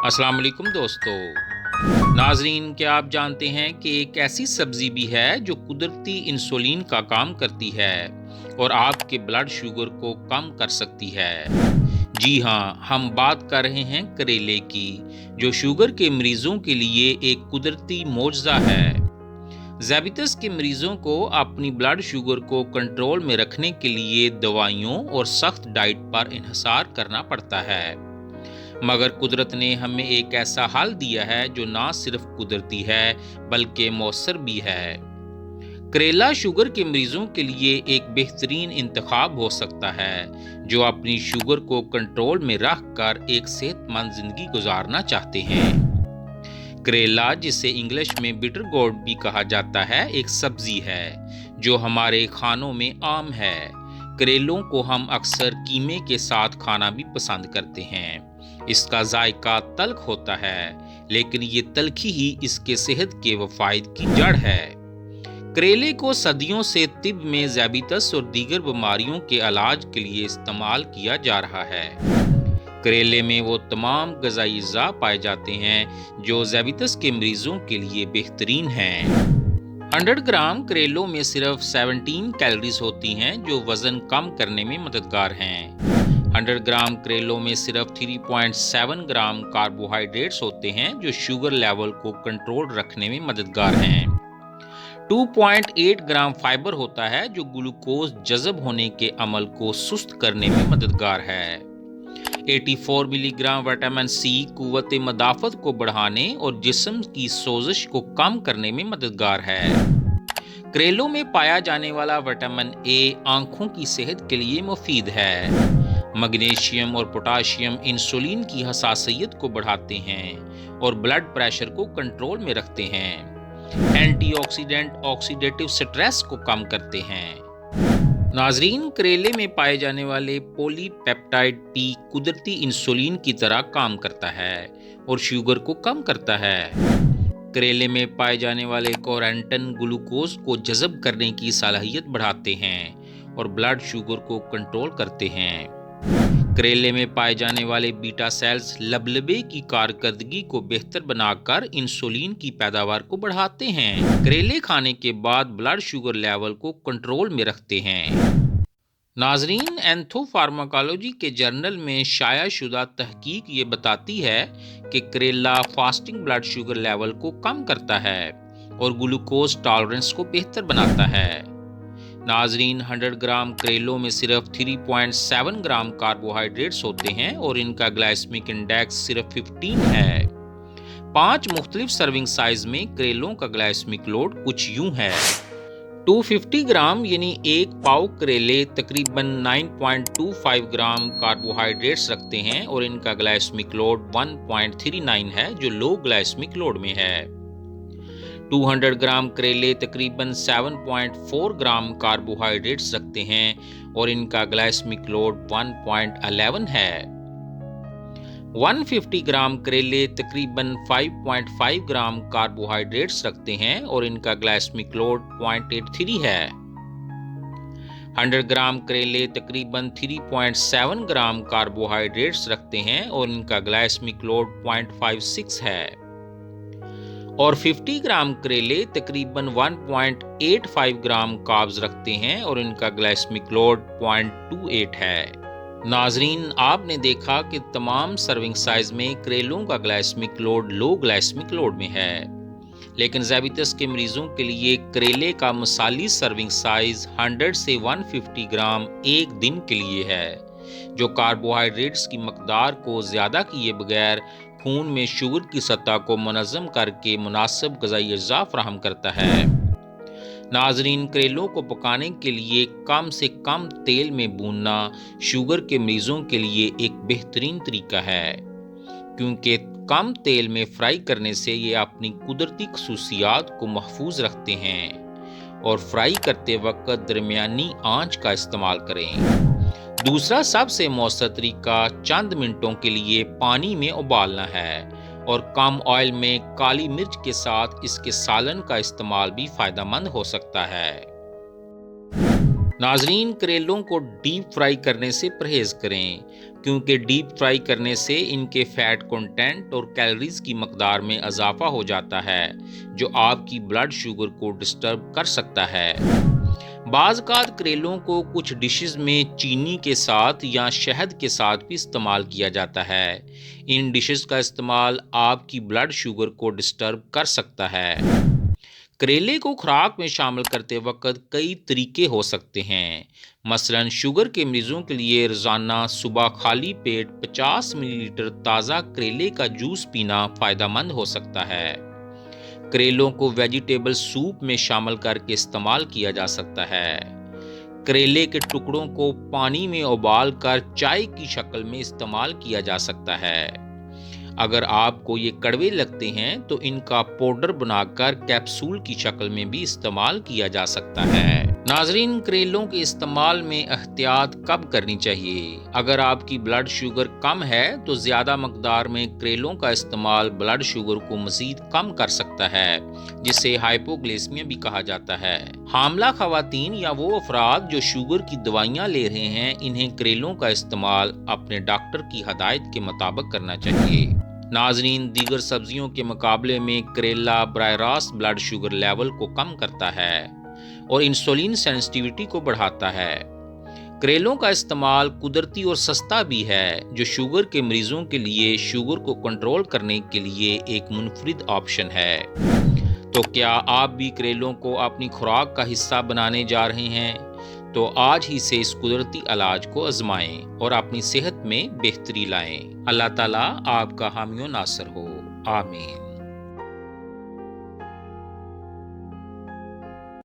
अस्सलाम वालेकुम दोस्तों। नाजरीन, क्या आप जानते हैं कि एक ऐसी सब्जी भी है जो कुदरती इंसुलिन का काम करती है और आपके ब्लड शुगर को कम कर सकती है। जी हाँ, हम बात कर रहे हैं करेले की, जो शुगर के मरीजों के लिए एक कुदरती मोज़ा है। ज़ाबितस के मरीजों को अपनी ब्लड शुगर को कंट्रोल में रखने के लिए दवाइयों और सख्त डाइट पर इन्हिसार करना पड़ता है, मगर कुदरत ने हमें एक ऐसा हल दिया है जो ना सिर्फ कुदरती है बल्कि मौसर भी है। करेला शुगर के मरीजों के लिए एक बेहतरीन इंतखाब हो सकता है जो अपनी शुगर को कंट्रोल में रख कर एक सेहतमंद जिंदगी गुजारना चाहते हैं। करेला, जिसे इंग्लिश में बिटर गोर्ड भी कहा जाता है, एक सब्जी है जो हमारे खानों में आम है। करेलों को हम अक्सर कीमे के साथ खाना भी पसंद करते हैं। इसका जायका तल्ख होता है, लेकिन ये तल्खी ही इसके सेहत के वफायद की जड़ है। करेले को सदियों से तिब में ज़ाबितस और दीगर बीमारियों के इलाज के लिए इस्तेमाल किया जा रहा है। करेले में वो तमाम ग़िज़ाई अज़्ज़ा पाए जाते हैं जो ज़ाबितस के मरीजों के लिए बेहतरीन हैं। 100 ग्राम करेलों में सिर्फ 17 कैलोरीज होती हैं जो वज़न कम करने में मददगार हैं। 100 ग्राम करेलों में सिर्फ 3.7 ग्राम कार्बोहाइड्रेट्स होते हैं जो शुगर लेवल को कंट्रोल रखने में मददगार हैं। 2.8 ग्राम फाइबर होता है जो ग्लूकोज जज़ब होने के अमल को सुस्त करने में मददगार है। 84 मिलीग्राम विटामिन सी कुव्वत मदाफ़त को बढ़ाने और जिस्म की सोजिश को कम करने में मददगार है। करेलों में पाया जाने वाला विटामिन ए आंखों की सेहत के लिए मुफीद है। मैग्नीशियम और पोटाशियम इंसुलिन की हसासियत को बढ़ाते हैं और ब्लड प्रेशर को कंट्रोल में रखते हैं। एंटीऑक्सीडेंट ऑक्सीडेटिव स्ट्रेस को कम करते हैं। नाजरीन, करेले में पाए जाने वाले पॉलीपेप्टाइड पी कुदरती इंसुलिन की तरह काम करता है और शुगर को कम करता है। करेले में पाए जाने वाले कोरेंटिन ग्लूकोज को जज़ब करने की सलाहियत बढ़ाते हैं और ब्लड शुगर को कंट्रोल करते हैं। करेले में पाए जाने वाले बीटा सेल्स लबलबे की कारकर्दगी को बेहतर बनाकर इंसुलिन की पैदावार को बढ़ाते हैं। करेले खाने के बाद ब्लड शुगर लेवल को कंट्रोल में रखते हैं। नाजरीन, एंथोफार्माकोलॉजी के जर्नल में शाया शुदा तहकीक ये बताती है कि करेला फास्टिंग ब्लड शुगर लेवल को कम करता है और ग्लूकोज टॉलरेंस को बेहतर बनाता है। नाजरीन, 100 ग्राम करेलों में सिर्फ 3.7 ग्राम कार्बोहाइड्रेट्स होते हैं और इनका ग्लाइसेमिक इंडेक्स सिर्फ 15 है। 5 मुख्तलिफ सर्विंग साइज में करेलों का ग्लाइसेमिक लोड कुछ यूं है। 250 ग्राम यानी एक पाव करेले तकरीबन 9.25 ग्राम कार्बोहाइड्रेट्स रखते हैं और इनका ग्लाइसेमिक लोड 1.39 है, जो लो ग्लाइसेमिक लोड में है। 200 ग्राम करेले तकरीबन 7.4 ग्राम कार्बोहाइड्रेट्स रखते हैं और इनका ग्लाइसेमिक लोड 1.11 है। 150 ग्राम करेले तकरीबन 5.5 ग्राम कार्बोहाइड्रेट्स रखते हैं और इनका ग्लाइसेमिक लोड 0.83 है। 100 ग्राम करेले तकरीबन 3.7 ग्राम कार्बोहाइड्रेट्स रखते हैं और इनका ग्लाइसेमिक लोड 0.56 है। और 50 ग्राम करेले तकरीबन 1.85 ग्राम कार्ब्स रखते हैं और इनका ग्लाइसेमिक लोड 0.28 है। नाजरीन, आपने देखा कि तमाम सर्विंग साइज में करेलों का ग्लाइसेमिक लोड लो ग्लाइसेमिक लोड में है, लेकिन ज़ाबितस के मरीजों के लिए करेले का मिसाली सर्विंग साइज 100 से 150 ग्राम एक दिन के लिए है, जो कार्बोहाइड्रेट्स की मकदार को ज़्यादा किए बगैर खून में शुगर की सतह को मुनज़्ज़म करके मुनासिब ग़िज़ाई अज़्ज़ा फराहम करता है। नाजरीन, करेलों को पकाने के लिए कम से कम तेल में भूनना शुगर के मरीजों के लिए एक बेहतरीन तरीका है, क्योंकि कम तेल में फ्राई करने से ये अपनी कुदरती खसूसियात को महफूज रखते हैं। और फ्राई करते वक्त दरमियानी आंच का इस्तेमाल करें। दूसरा सबसे मौसर तरीका चंद मिनटों के लिए पानी में उबालना है और कम ऑयल में काली मिर्च के साथ इसके सालन का इस्तेमाल भी फायदेमंद हो सकता है। ناظرین، کریلوں کو ڈیپ فرائی کرنے سے پرہیز کریں کیونکہ ڈیپ فرائی کرنے سے ان کے فیٹ کنٹینٹ اور کیلوریز کی مقدار میں اضافہ ہو جاتا ہے جو آپ کی بلڈ شوگر کو ڈسٹرب کر سکتا ہے۔ بعض اوقات کریلوں کو کچھ ڈشز میں چینی کے ساتھ یا شہد کے ساتھ بھی استعمال کیا جاتا ہے۔ ان ڈشز کا استعمال آپ کی بلڈ شوگر کو ڈسٹرب کر سکتا ہے۔ کریلے کو خوراک میں شامل کرتے وقت کئی طریقے ہو سکتے ہیں۔ مثلاً شوگر کے مریضوں کے لیے روزانہ صبح خالی پیٹ 50 ملی لیٹر تازہ کریلے کا جوس پینا فائدہ مند ہو سکتا ہے۔ کریلوں کو ویجیٹیبل سوپ میں شامل کر کے استعمال کیا جا سکتا ہے۔ کریلے کے ٹکڑوں کو پانی میں ابال کر چائے کی شکل میں استعمال کیا جا سکتا ہے۔ اگر آپ کو یہ کڑوے لگتے ہیں تو ان کا پاؤڈر بنا کر کیپسول کی شکل میں بھی استعمال کیا جا سکتا ہے۔ ناظرین، کریلوں کے استعمال میں احتیاط کب کرنی چاہیے؟ اگر آپ کی بلڈ شوگر کم ہے تو زیادہ مقدار میں کریلوں کا استعمال بلڈ شوگر کو مزید کم کر سکتا ہے، جسے ہائپوگلیسمیا بھی کہا جاتا ہے۔ حاملہ خواتین یا وہ افراد جو شوگر کی دوائیاں لے رہے ہیں، انہیں کریلوں کا استعمال اپنے ڈاکٹر کی ہدایت کے مطابق کرنا چاہیے۔ ناظرین، دیگر سبزیوں کے مقابلے میں کریلا براہ راست بلڈ شوگر لیول کو کم کرتا ہے اور انسولین سینسٹیوٹی کو بڑھاتا ہے۔ کریلوں کا استعمال قدرتی اور سستا بھی ہے، جو شوگر کے مریضوں کے لیے شوگر کو کنٹرول کرنے کے لیے ایک منفرد آپشن ہے۔ تو کیا آپ بھی کریلوں کو اپنی خوراک کا حصہ بنانے جا رہے ہیں؟ تو آج ہی سے اس قدرتی علاج کو آزمائیں اور اپنی صحت میں بہتری لائیں۔ اللہ تعالیٰ آپ کا حامی و ناصر ہو۔ آمین۔